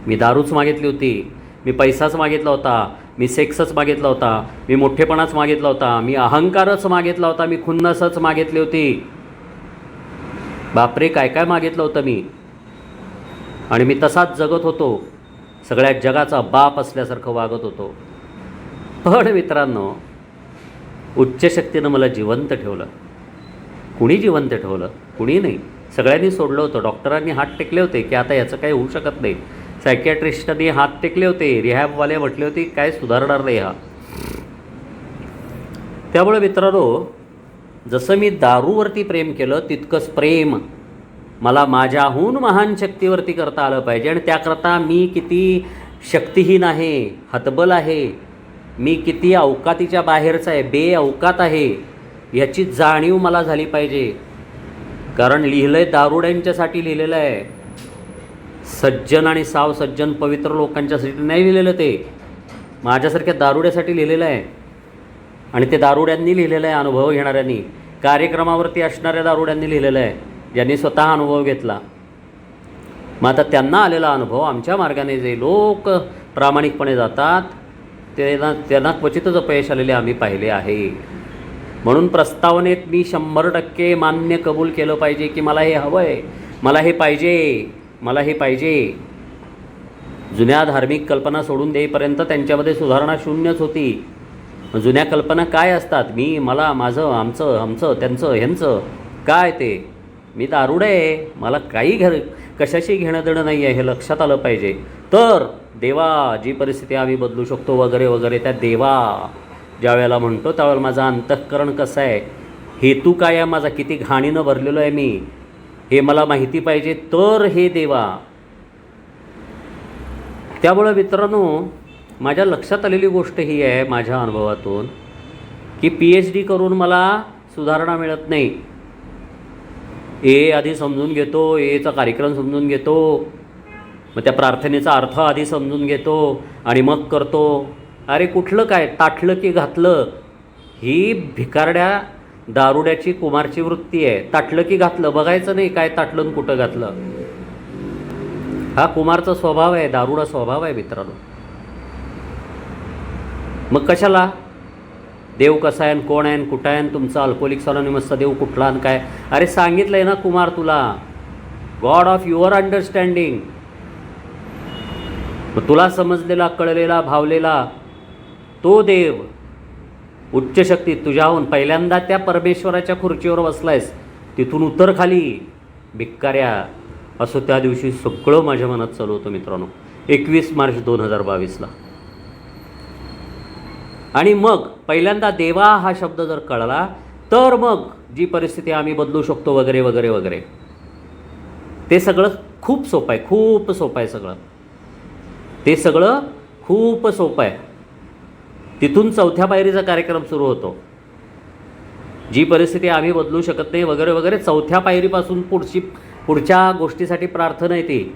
मी दारूच मागितली होती, मी पैसाच मागितला होता, मी सेक्सच मागितला होता, मी मोठेपणाच मागितला होता, मी अहंकारच मागितला होता, मी खुन्नसच मागितली होती. बापरे काय काय मागितलं होतं मी. आणि मी तसाच जगत होतो, सगळ्या जगाचा बाप असल्यासारखं वागत होतो. पण मित्रांनो, उच्च शक्तीनं मला जिवंत ठेवलं. कुणी जिवंत ठेवलं? कुणी नाही. सगळ्यांनी सोडलं होतं. डॉक्टरांनी हात टेकले होते की आता याचं काही होऊ शकत नाही. सायकॅट्रिस्टांनी हात टेकले होते. रिहॅबवाले म्हटले होते काय सुधारणार नाही हा. त्यामुळे मित्रांनो, जसं मी दारूवरती प्रेम केलं तितकंच प्रेम मला माझ्याहून महान शक्तीवरती करता आलं पाहिजे. आणि त्याकरता मी किती शक्तिहीन आहे, हतबल आहे, मी किती अवकातीच्या बाहेरचा आहे, बेअवकात आहे, याची जाणीव मला झाली पाहिजे. कारण लिहिलं आहे दारुड्यांच्यासाठी लिहिलेलं आहे. सज्जन आणि साव सज्जन पवित्र लोकांच्यासाठी नाही लिहिलेलं, ते माझ्यासारख्या दारुड्यासाठी लिहिलेलं आहे. आणि ते दारुड्यांनी लिहिलेलं आहे, अनुभव घेणाऱ्यांनी, कार्यक्रमावरती असणाऱ्या दारुड्यांनी लिहिलेलं आहे, ज्यांनी स्वतः अनुभव घेतला. मग आता त्यांना आलेला अनुभव आमच्या मार्गाने जे लोक प्रामाणिकपणे जातात त्यांना क्वचितच अपयश आलेले आम्ही पाहिले आहे. म्हणून प्रस्तावनेत मी 100% मान्य कबूल केलं पाहिजे की मला हे हवं आहे, मला हे पाहिजे, मला हे पाहिजे. जुन्या धार्मिक कल्पना सोडून देईपर्यंत त्यांच्यामध्ये सुधारणा शून्यच होती. जुन्या कल्पना काय असतात? मी, मला, माझं, आमचं, त्यांचं, ह्यांचं, काय ते? मी दारुड आहे, मला काही कशाशी घेणं देणं नाही आहे, हे लक्षात आलं पाहिजे. तर देवा, जी परिस्थिती आम्ही बदलू शकतो वगैरे वगैरे, त्या देवा ज्या वेळेला म्हणतो त्यावेळेला माझं अंतःकरण कसं आहे, हेतू काय आहे माझा, किती घाणीनं भरलेलो आहे मी, हे मला माहिती पाहिजे. तर हे देवा. त्यामुळं मित्रांनो, माझ्या लक्षात आलेली गोष्ट ही आहे माझ्या अनुभवातून की PhD करून मला सुधारणा मिळत नाही. आधी समजून घेतो, एचा कार्यक्रम समजून घेतो, मग त्या प्रार्थनेचा अर्थ आधी समजून घेतो आणि मग करतो. अरे कुठलं काय, ताटलं की घातलं, ही भिकारड्या दारुड्याची कुमारची वृत्ती आहे. ताटलं की घातलं, बघायचं नाही काय ताटलं आणि कुठं घातलं. हा कुमारचा स्वभाव आहे, दारुडा स्वभाव आहे मित्रांनो. मग कशाला देव कसा आहे, कोण आहे, कुठं आहे, तुमचा अल्कोहोलिक्स अनोनिमसचा देव कुठला आणि काय? अरे सांगितलं आहे ना कुमार तुला, गॉड ऑफ युअर अंडरस्टँडिंग. मग तुला समजलेला, कळलेला, भावलेला तो देव, उच्च शक्ती, तुझ्याहून पहिल्यांदा त्या परमेश्वराच्या खुर्चीवर बसलायस, तिथून उतर खाली भिक्काऱ्या. असं त्या दिवशी सगळं माझ्या मनात चालू होतं मित्रांनो, 21 मार्च 2022ला. आणि मग पहिल्यांदा देवा हा शब्द जर कळला तर मग जी परिस्थिती आम्ही बदलू शकतो वगैरे वगैरे वगैरे, ते सगळं खूप सोपं आहे, खूप सोपं आहे सगळं. ते सगळं खूप सोपं आहे. तिथून 4थ्या पायरीचा कार्यक्रम सुरू होतो. जी परिस्थिती आम्ही बदलू शकत नाही वगैरे वगैरे, 4थ्या पायरीपासून पुढच्या गोष्टीसाठी प्रार्थना आहे ती.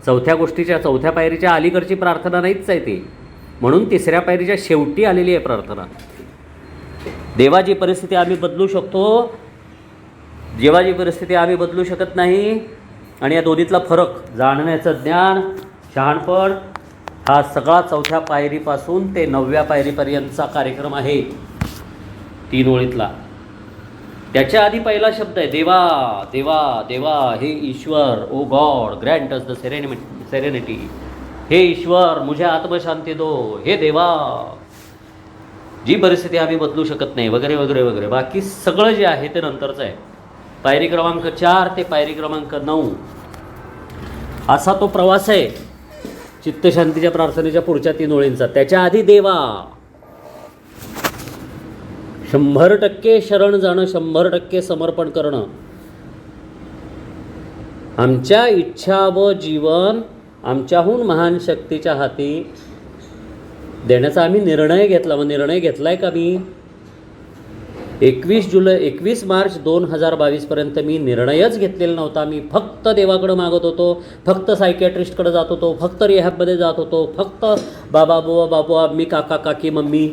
4थ्या पायरीच्या अलीकडची प्रार्थना नाहीच आहे ती. म्हणून 3ऱ्या पायरीच्या शेवटी आलेली आहे प्रार्थना. देवाची परिस्थिती आम्ही बदलू शकतो, देवाची परिस्थिती आम्ही बदलू शकत नाही. आणि या दोन्हीतला फरक जाणण्याचं ज्ञान, शहाणपण, हा सगळा 4थ्या पायरीपासून ते 9व्या पायरीपर्यंतचा कार्यक्रम आहे 3 ओळीतला. त्याच्या आधी पहिला शब्द आहे देवा देवा देवा. हे ईश्वर, O God grant us the serenity. हे ईश्वर, मुझे आत्मशांती दो. हे देवा, जी परिस्थिती आम्ही बदलू शकत नाही वगैरे वगैरे वगैरे. बाकी सगळं जे आहे ते नंतरचं आहे. पायरी क्रमांक 4 ते पायरी क्रमांक 9 असा तो प्रवास आहे चित्तशांतीच्या प्रार्थनेच्या पुढच्या 3 ओळींचा. त्याच्या आधी देवा, 100% शरण जाणं, 100% समर्पण करणं. आमच्या इच्छा व जीवन आमच्याहून महान शक्तीच्या हाती देण्याचा आम्ही निर्णय घेतला. मग निर्णय घेतला आहे का मी? 21 मार्च 2022पर्यंत मी निर्णयच घेतलेला नव्हता. मी फक्त देवाकडं मागत होतो, फक्त सायकॅट्रिस्टकडे जात होतो, फक्त रिहॅबमध्ये जात होतो, फक्त बाबा बुवा बाबा, मी काका काकी, मम्मी,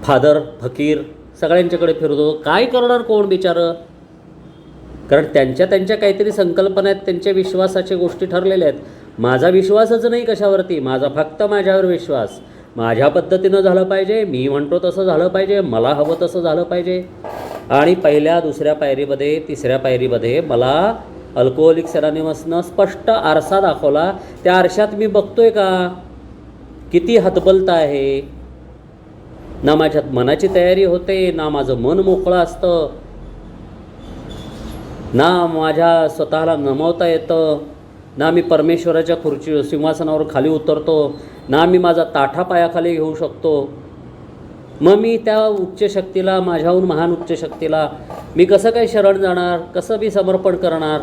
फादर, फकीर, सगळ्यांच्याकडे फिरत होतो. काय करणार कोण बिचारं? कारण त्यांच्या काहीतरी संकल्पना आहेत, त्यांच्या विश्वासाच्या गोष्टी ठरलेल्या आहेत. माझा विश्वासच नाही कशावरती, माझा फक्त माझ्यावर विश्वास. माझ्या पद्धतीनं झालं पाहिजे, मी म्हणतो तसं झालं पाहिजे, मला हवं तसं झालं पाहिजे. आणि पहिल्या, 2ऱ्या पायरीमध्ये, 3ऱ्या पायरीमध्ये मला अल्कोहोलिक्स अनोनिमसनं स्पष्ट आरसा दाखवला. त्या आरशात मी बघतोय का किती हतबलता आहे. ना माझ्यात मनाची तयारी होते, ना माझं मन मोकळं असतं. ना माझ्या स्वतःला नमवता येतं, ना मी परमेश्वराच्या खुर्ची सिंहासनावर खाली उतरतो, ना मी माझा ताठा पायाखाली घेऊ शकतो. मग मी त्या उच्च शक्तीला, माझ्याहून महान उच्च शक्तीला मी कसं काय शरण जाणार, कसं मी समर्पण करणार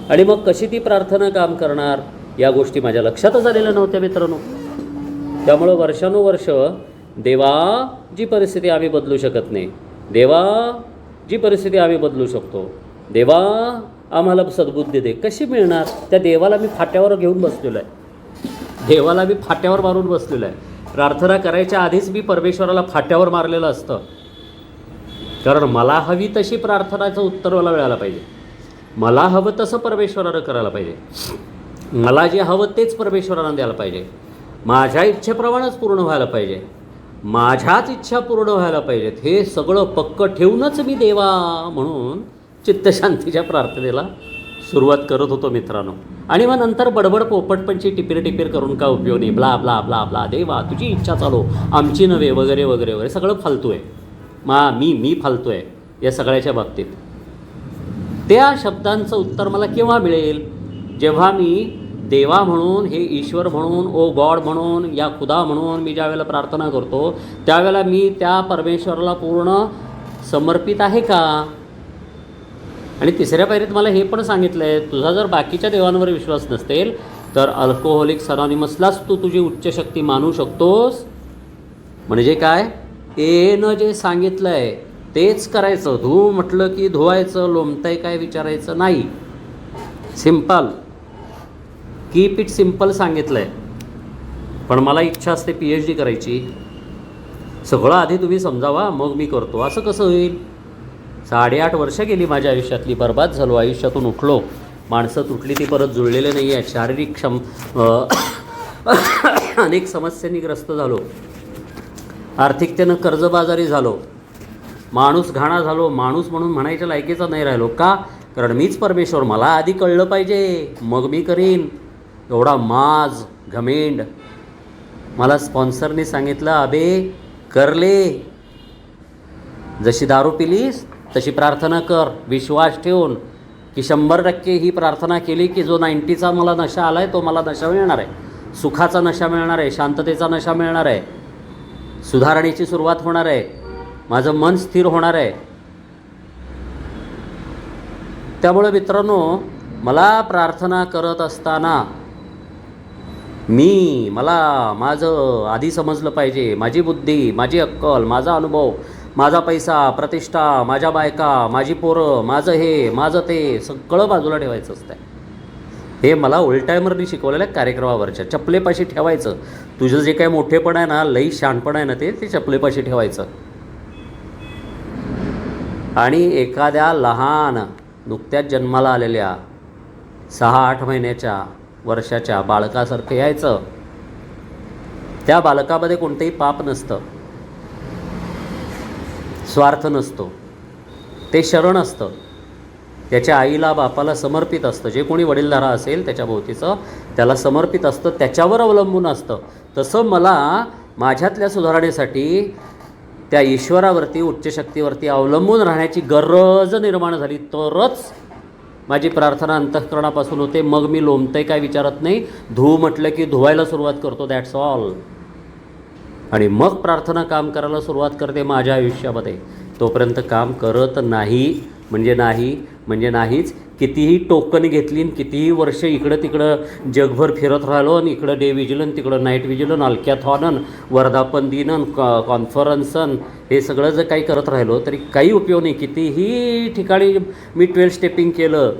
आणि मग कशी ती प्रार्थना काम करणार, या गोष्टी माझ्या लक्षातच आलेल्या नव्हत्या मित्रांनो. त्यामुळं वर्षानुवर्ष देवा जी परिस्थिती आम्ही बदलू शकत नाही, देवा जी परिस्थिती आम्ही बदलू शकतो, देवा आम्हाला सद्बुद्धी दे, कशी मिळणार. त्या देवाला मी फाट्यावर घेऊन बसलेलो आहे, देवाला मी फाट्यावर मारून बसलेलो आहे. प्रार्थना करायच्या आधीच मी परमेश्वराला फाट्यावर मारलेलं असतं, कारण मला हवी तशी प्रार्थनाचं उत्तर मला मिळायला पाहिजे, मला हवं तसं परमेश्वरानं करायला पाहिजे, मला जे हवं तेच परमेश्वरानं द्यायला पाहिजे, माझ्या इच्छेप्रमाणेच पूर्ण व्हायला पाहिजे, माझ्याच इच्छा पूर्ण व्हायला पाहिजेत. हे सगळं पक्क ठेवूनच मी देवा म्हणून चित्तशांतीच्या प्रार्थनेला सुरुवात करत होतो मित्रांनो. आणि मग नंतर बडबड पोपटपणची टिपीर टिपीर करून का उपयोग नाही, ब्ला ब्ला ब्ला ब्ला, देवा तुझी इच्छा चालो आमची नव्हे वगैरे वगैरे वगैरे, सगळं फालतू आहे. मी फालतू आहे या सगळ्याच्या बाबतीत. त्या शब्दांचं उत्तर मला केव्हा मिळेल, जेव्हा मी देवा म्हणून, हे ईश्वर म्हणून, ओ गॉड म्हणून, या खुदा म्हणून मी ज्या वेळेला प्रार्थना करतो त्यावेळेला मी त्या परमेश्वराला पूर्ण समर्पित आहे का. आणि तिसऱ्या पायरीत मला हे पण सांगितलं आहे, तुझा जर बाकीच्या देवांवर विश्वास नसेल तर अल्कोहोलिक्स अनॉनिमसलाच तू तुझी उच्च शक्ती मानू शकतोस. म्हणजे काय, एनं जे सांगितलं आहे तेच करायचं. धू म्हटलं की धुवायचं, लोंबतंय काय विचारायचं नाही. सिम्पल, कीप इट सिम्पल सांगितलं आहे. पण मला इच्छा असते PhD करायची. सगळं आधी तुम्ही समजावा मग मी करतो, असं कसं होईल. 8.5 वर्ष गेली माझ्या आयुष्यातली, बरबाद झालो, आयुष्यातून उठलो, माणसं तुटली ती परत जुळलेले नाही आहेत, शारीरिक अनेक समस्यांनी ग्रस्त झालो, आर्थिकतेनं कर्जबाजारी झालो, माणूस घाणा झालो, माणूस म्हणून म्हणायच्या लायकीचा नाही राहिलो. का, कारण मीच परमेश्वर, मला आधी कळलं पाहिजे मग मी करीन. एवढा माज घमेंड. मला स्पॉन्सरने सांगितलं, अबे करले, जशी दारू पिलीस तशी प्रार्थना कर, विश्वास ठेवून की 100% ही प्रार्थना केली की जो 90चा मला नशा आला आहे तो मला नशा मिळणार आहे, सुखाचा नशा मिळणार आहे, शांततेचा नशा मिळणार आहे, सुधारणेची सुरुवात होणार आहे, माझं मन स्थिर होणार आहे. त्यामुळे मित्रांनो, मला प्रार्थना करत असताना मला माझं आधी समजलं पाहिजे, माझी बुद्धी, माझी अक्कल, माझा अनुभव, माझा पैसा, प्रतिष्ठा, माझ्या बायका, माझी पोरं, माझं हे, माझं ते सगळं बाजूला ठेवायचं असतं. हे मला ओल्डटायमरनी शिकवलेलं आहे. कार्यक्रमावरच्या चपलेपाशी ठेवायचं. तुझं जे काय मोठेपण आहे ना, लई शहाणपण आहे ना, ते चपलेपाशी ठेवायचं. आणि एखाद्या लहान नुकत्याच जन्माला आलेल्या 6-8 महिन्याच्या, वर्षाच्या बाळकासारखं यायचं. त्या बालकामध्ये कोणतंही पाप नसतं, स्वार्थ नसतो, ते शरण असतं, त्याच्या आईला बापाला समर्पित असतं. जे कोणी वडीलधारा असेल त्याच्या भोवतीचं त्याला समर्पित असतं, त्याच्यावर अवलंबून असतं. तसं मला माझ्यातल्या सुधारणेसाठी त्या ईश्वरावरती, उच्च शक्तीवरती अवलंबून राहण्याची गरज निर्माण झाली, तरच माझी प्रार्थना अंतःकरणापासून होते. मग मी लोंबतंय काय विचारत नाही, धू म्हटलं की धुवायला सुरुवात करतो, दॅट्स ऑल. आणि मग प्रार्थना काम करायला सुरुवात करते माझ्या आयुष्यामध्ये. तोपर्यंत काम करत नाही म्हणजे नाहीच. कितीही टोकन घेतली, कितीही वर्ष इकडं तिकडं जगभर फिरत राहिलो, आणि इकडं डे विजिलन, तिकडं नाईट विजिलन, अल्क्याथॉनन, वर्धापन दिनन, कॉन्फरन्सन, हे सगळं जर काही करत राहिलो तरी काही उपयोग नाही. कितीही ठिकाणी मी 12 स्टेपिंग केलं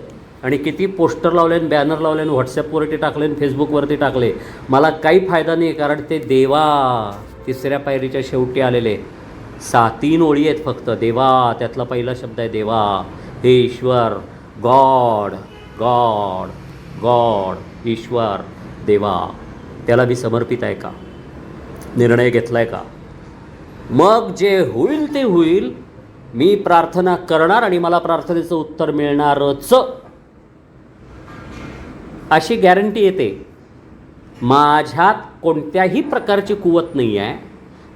आणि किती पोस्टर लावले, बॅनर लावले, व्हॉट्सॲपवरती टाकले, फेसबुकवरती टाकले, मला काही फायदा नाही. कारण ते देवा तिसऱ्या पायरीच्या शेवटी आलेले 3 ओळी आहेत फक्त. देवा, त्यातला पहिला शब्द आहे देवा, हे ईश्वर, गॉड गॉड गॉड, ईश्वर, देवा, त्याला मी समर्पित आहे का, निर्णय घेतला आहे का. मग जे होईल ते होईल, मी प्रार्थना करणार आणि मला प्रार्थनेचं उत्तर मिळणारच अशी गॅरंटी येते. माझ्यात कोणत्याही प्रकारची कुवत नाही आहे,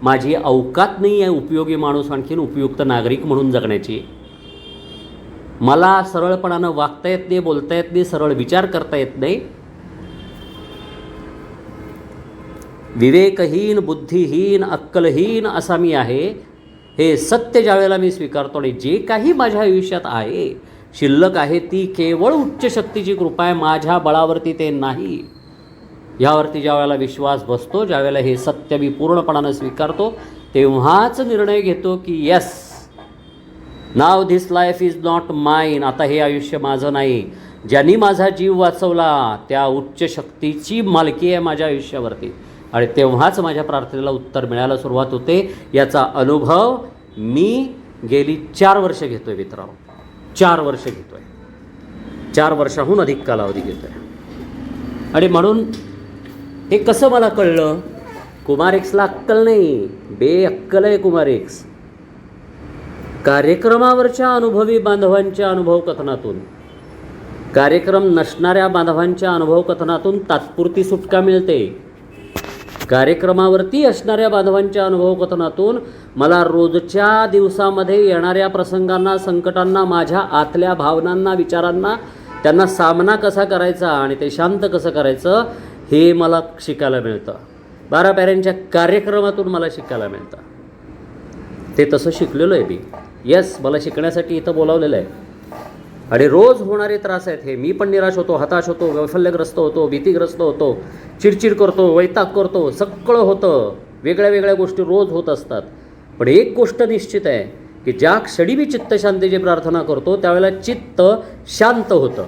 माझी अवकात नाही आहे उपयोगी माणूस आणखीन उपयुक्त नागरिक म्हणून जगण्याची. मला सरळपणानं वागता येत नाही, बोलता येत नाही, सरळ विचार करता येत नाही. विवेकहीन, बुद्धिहीन, अक्कलहीन असा मी आहे. हे सत्य ज्या वेळेला मी स्वीकारतो आणि जे काही माझ्या आयुष्यात आहे शिल्लक आहे ती केवळ उच्च शक्तीची कृपा आहे, माझ्या बळावरती ते नाही. ह्यावरती ज्या वेळेला विश्वास बसतो, ज्या वेळेला हे सत्य मी पूर्णपणानं स्वीकारतो, तेव्हाच निर्णय घेतो की yes, now this life is not माईन. आता हे आयुष्य माझं नाही. ज्यांनी माझा जीव वाचवला त्या उच्च शक्तीची मालकी आहे माझ्या आयुष्यावरती. आणि तेव्हाच माझ्या प्रार्थनेला उत्तर मिळायला सुरुवात होते. याचा अनुभव मी गेली 4 वर्ष घेतो आहे मित्रांनो. 4 वर्ष घेतो आहे. 4 वर्षाहून अधिक कालावधी घेतो आहे. आणि म्हणून हे कसं मला कळलं? कुमार एक्सला अक्कल नाही, बेअक्कल आहे कुमार एक्स. कार्यक्रमावरच्या अनुभवी बांधवांच्या अनुभव कथनातून, कार्यक्रम नसणाऱ्या बांधवांच्या अनुभव कथनातून तात्पुरती सुटका मिळते. कार्यक्रमावरती असणाऱ्या बांधवांच्या अनुभव कथनातून मला रोजच्या दिवसामध्ये येणाऱ्या प्रसंगांना, संकटांना, माझ्या आतल्या भावनांना, विचारांना, त्यांना सामना कसा करायचा आणि ते शांत कसं करायचं हे मला शिकायला मिळतं. 12 पायऱ्यांच्या कार्यक्रमातून मला शिकायला मिळतं. ते तसं शिकलेलो आहे मी. येस, मला शिकण्यासाठी इथं बोलावलेलं आहे. आणि रोज होणारे त्रास आहेत हे. मी पण निराश होतो, हताश होतो, वैफल्यग्रस्त होतो, भीतीग्रस्त होतो, चिडचिड करतो, वैताग करतो, सगळं होतं. वेगळ्या वेगळ्या गोष्टी रोज होत असतात. पण एक गोष्ट निश्चित आहे की ज्या क्षणी मी चित्तशांतीची प्रार्थना करतो त्यावेळेला चित्त शांत होतं.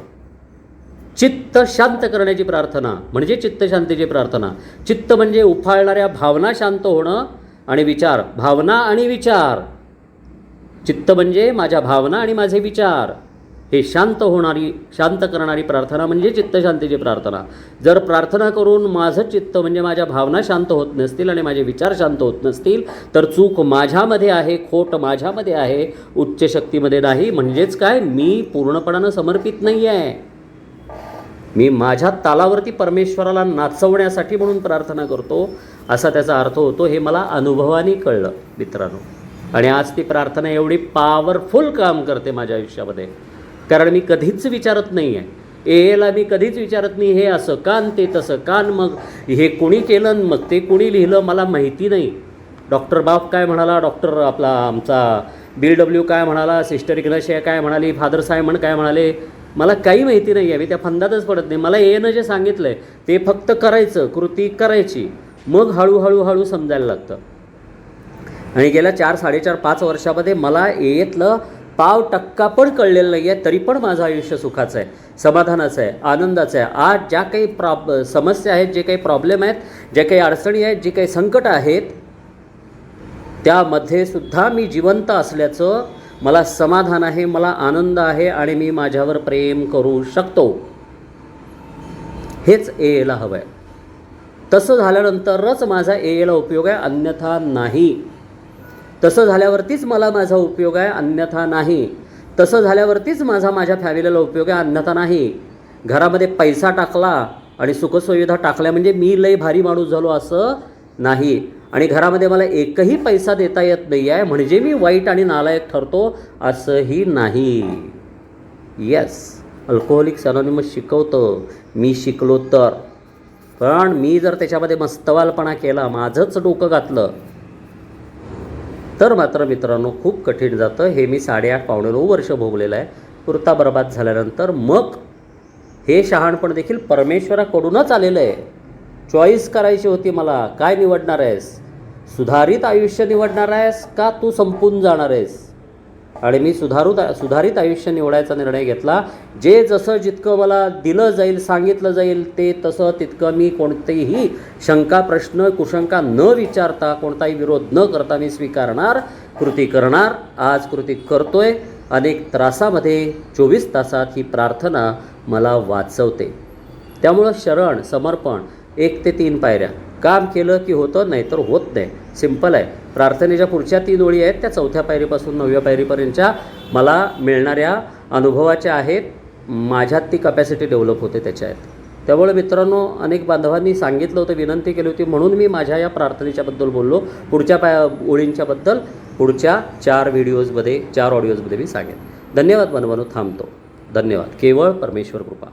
चित्त शांत करण्याची प्रार्थना म्हणजे चित्तशांतीची प्रार्थना. चित्त म्हणजे उफाळणाऱ्या भावना शांत होणं आणि विचार, भावना आणि विचार. चित्त म्हणजे माझ्या भावना आणि माझे विचार हे शांत होणारी, शांत करणारी प्रार्थना म्हणजे चित्तशांतीची प्रार्थना. जर प्रार्थना करून माझं चित्त म्हणजे माझ्या भावना शांत होत नसतील आणि माझे विचार शांत होत नसतील तर चूक माझ्यामध्ये आहे, खोट माझ्यामध्ये आहे, उच्च शक्तीमध्ये नाही. म्हणजेच काय, मी पूर्णपणानं समर्पित नाही आहे. मी माझ्या तालावरती परमेश्वराला नाचवण्यासाठी म्हणून प्रार्थना करतो असा त्याचा अर्थ होतो. हे मला अनुभवाने कळलं मित्रांनो. आणि आज ती प्रार्थना एवढी पॉवरफुल काम करते माझ्या आयुष्यामध्ये. कारण मी कधीच विचारत नाही आहे, एला मी कधीच विचारत नाही हे असं कान ते तसं कान, मग हे कोणी केलं मग ते कोणी लिहिलं मला माहिती नाही. डॉक्टर बाप काय म्हणाला, डॉक्टर आपला आमचा BW काय म्हणाला, सिस्टर इग्नाशिया काय म्हणाली, फादर सायमन काय म्हणाले, मला काही माहिती नाही आहे. मी त्या फंदातच पडत नाही. मला एनं जे सांगितलं आहे ते फक्त करायचं, कृती करायची, मग हळूहळू समजायला लागतं. आणि गेल्या 4, 4.5, 5 वर्षामध्ये मला एतलं 1% पण कळलेलं नाही आहे. तरी पण माझं आयुष्य सुखाचं आहे, समाधानाचं आहे, आनंदाचं आहे. आज ज्या काही समस्या आहेत, जे काही प्रॉब्लेम आहेत, ज्या काही अडचणी आहेत, जे काही संकट आहेत, त्यामध्ये सुद्धा मी जिवंत असल्याचं मला समाधान आहे, मला आनंद आहे आणि मी माझ्यावर प्रेम करू शकतो. हेच एला हवं आहे. तसं झाल्यानंतरच माझा एला उपयोग आहे, अन्यथा नाही. तसं झाल्यावरतीच मला माझा उपयोग आहे, अन्यथा नाही. तसं झाल्यावरतीच माझ्या फॅमिलीला उपयोग आहे, अन्यथा नाही. घरामध्ये पैसा टाकला आणि सुखसुविधा टाकल्या म्हणजे मी लई भारी माणूस झालो असं नाही. आणि घरामध्ये मला एकही पैसा देता येत नाही आहे म्हणजे मी वाईट आणि नालायक ठरतो असंही नाही. येस, अल्कोहोलिक्स अनॉनिमस शिकवतं, मी शिकलो तर. पण मी जर त्याच्यामध्ये मस्तवालपणा केला, माझंच डोकं घातलं तर मात्र मित्रांनो खूप कठीण जातं. हे मी 8.5 पावणे 9 वर्ष भोगलेलं आहे. पुरता बरबाद झाल्यानंतर मग हे शहाणपण देखील परमेश्वराकडूनच आलेलं आहे. चॉईस करायची होती मला, काय निवडणार आहेस, सुधारित आयुष्य निवडणार आहेस का तू संपून जाणार आहेस. आणि मी सुधारित आयुष्य निवडायचा निर्णय घेतला. जे जसं जितकं मला दिलं जाईल, सांगितलं जाईल ते तसं तितकं मी कोणतेही शंका, प्रश्न, कुशंका न विचारता, कोणताही विरोध न करता मी स्वीकारणार, कृती करणार. आज कृती करतोय. अनेक त्रासामध्ये 24 तासात ही प्रार्थना मला वाचवते. त्यामुळं शरण, समर्पण, 1 ते 3 पायऱ्या. काम केलं की होतं, नाही तर होत नाही. सिंपल आहे. प्रार्थनेच्या पुढच्या 3 ओळी आहेत त्या 4थ्या पायरीपासून 9व्या पायरीपर्यंतच्या मला मिळणाऱ्या अनुभवाच्या आहेत. माझ्यात ती कपॅसिटी डेव्हलप होते त्याच्या आहेत. त्यामुळे मित्रांनो अनेक बांधवांनी सांगितलं होतं, विनंती केली होती म्हणून मी माझ्या या प्रार्थनेच्याबद्दल बोललो. पुढच्या ओळींच्याबद्दल पुढच्या 4 व्हिडिओजमध्ये, 4 ऑडिओजमध्ये मी सांगेन. धन्यवाद बनवणं थांबतो. धन्यवाद. केवळ परमेश्वर कृपा.